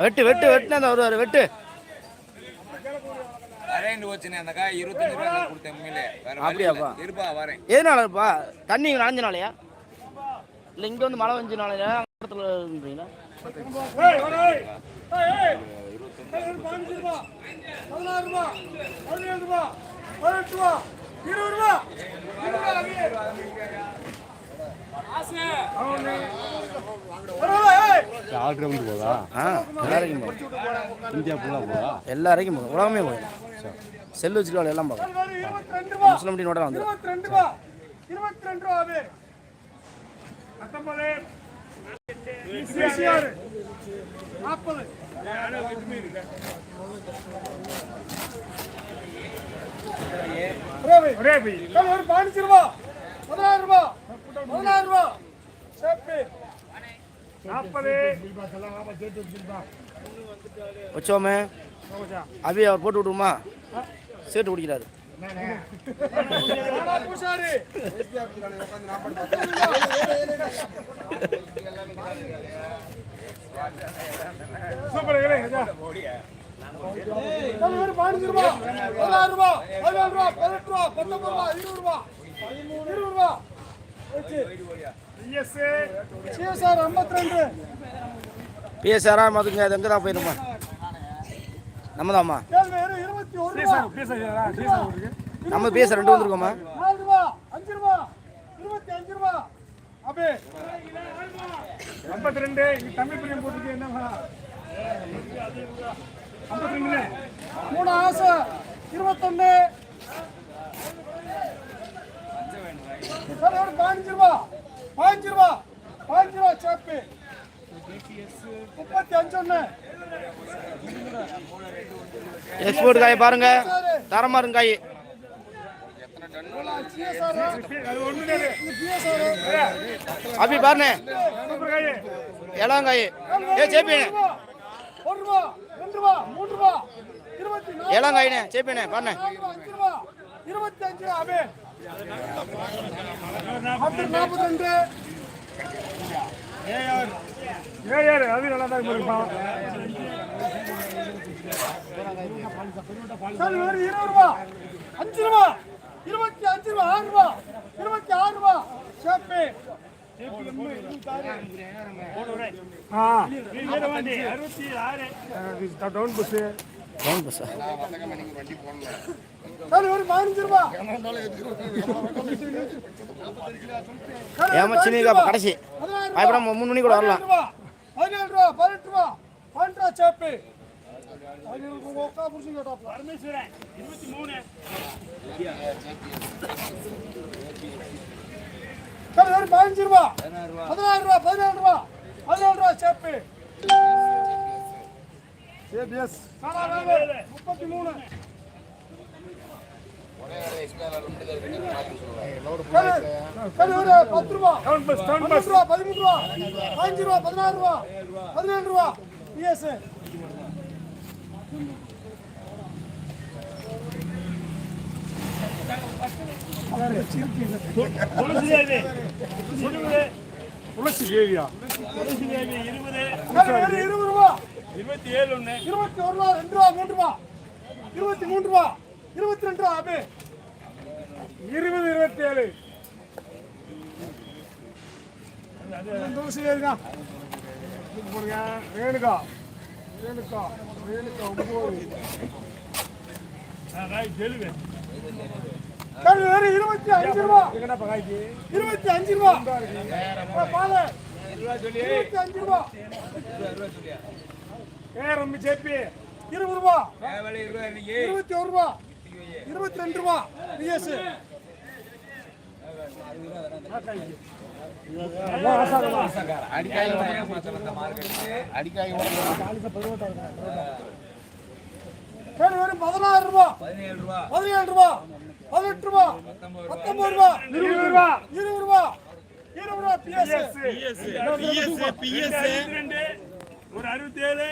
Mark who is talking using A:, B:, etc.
A: வெட்டு வெட்டு வெட்டுனா வருவாரு வெட்டு. எதனாலப்பா தண்ணி நனைஞ்சனாலயா இல்லை இங்கே வந்து மழை வஞ்சனாலயா இடத்துல இருந்தீங்களா? எல்லாரையும் போதும் உலகமே போதும். செல்லு வச்சுருவாள் எல்லாம் பார்க்கலாம். முஸ்லிம் நோட வந்து 22 வச்சோமே அபி அவர் போட்டு விட்டுருமா? சேர்த்து குடிக்கிறாரு. பிஎஸ்ஆரா மதுங்க அது எங்கதான் போயிருமா? நம்ம தான்மா நம்ம பேச 2 வந்துருக்கோமா?
B: 52 தமிழ் பிரியம் போட்டுருக்கு. என்ன 52 3 ஆசை 21 பதினஞ்சு ரூபா சேப்பு 35
A: எக்ஸ்போர்ட் காய் பாருங்க தரமா இருக்கும் காய். அபி பாருங்க ஏழாங்காய் சேப்பி ஏழாங்காயினே சேப்பினே பாருங்க
B: 25 அபி 42 ஏயாரு அது நல்லா தான் இருப்பான். சார் வேற 20 ரூபா 5 ரூபா 25 ரூபா 6 ரூபா 26 ரூபா சேப்பே டவுன் பஸ் ஒரு 15 ரூபா
A: ஏமாச்சினிக்கா கடைசி அப்புறம் 3 மணி கூட வரலாம்.
B: 17 ரூபா 18 ரூபா 12 ரூபா சேப்பே பரமேஸ்வரன் 23 15 ரூபா 16 ரூபா 17 ரூபா 17 ரூபா சேப்பு ஏபிஎஸ் 33 10 ரூபா 13 ரூபா 15 ரூபா 16 ரூபா 17 ரூபா பிஎஸ் துளசி தேவியா 20 ரூபா 27 1 21 ரூபா 2 ரூபா 3 ரூபா 23 ரூபா 22 ரூபா அபே 20 27 துளசி தேவியா போடுங்க ரேணுகா 9 ரைட் டெலிவரி 25 ரூபா 25 ரூபா பால 25 ரூபா ஏரம் ஜேபி 20 ரூபா 21 ரூபா 22 ரூபா பிஎஸ் அடிக்காய் 16 ரூபா 17 ரூபா 18 ரூபா 19 ரூபா 20 ரூபா 20 ரூபா 20 ரூபா பிஎஸ் ஒரு 67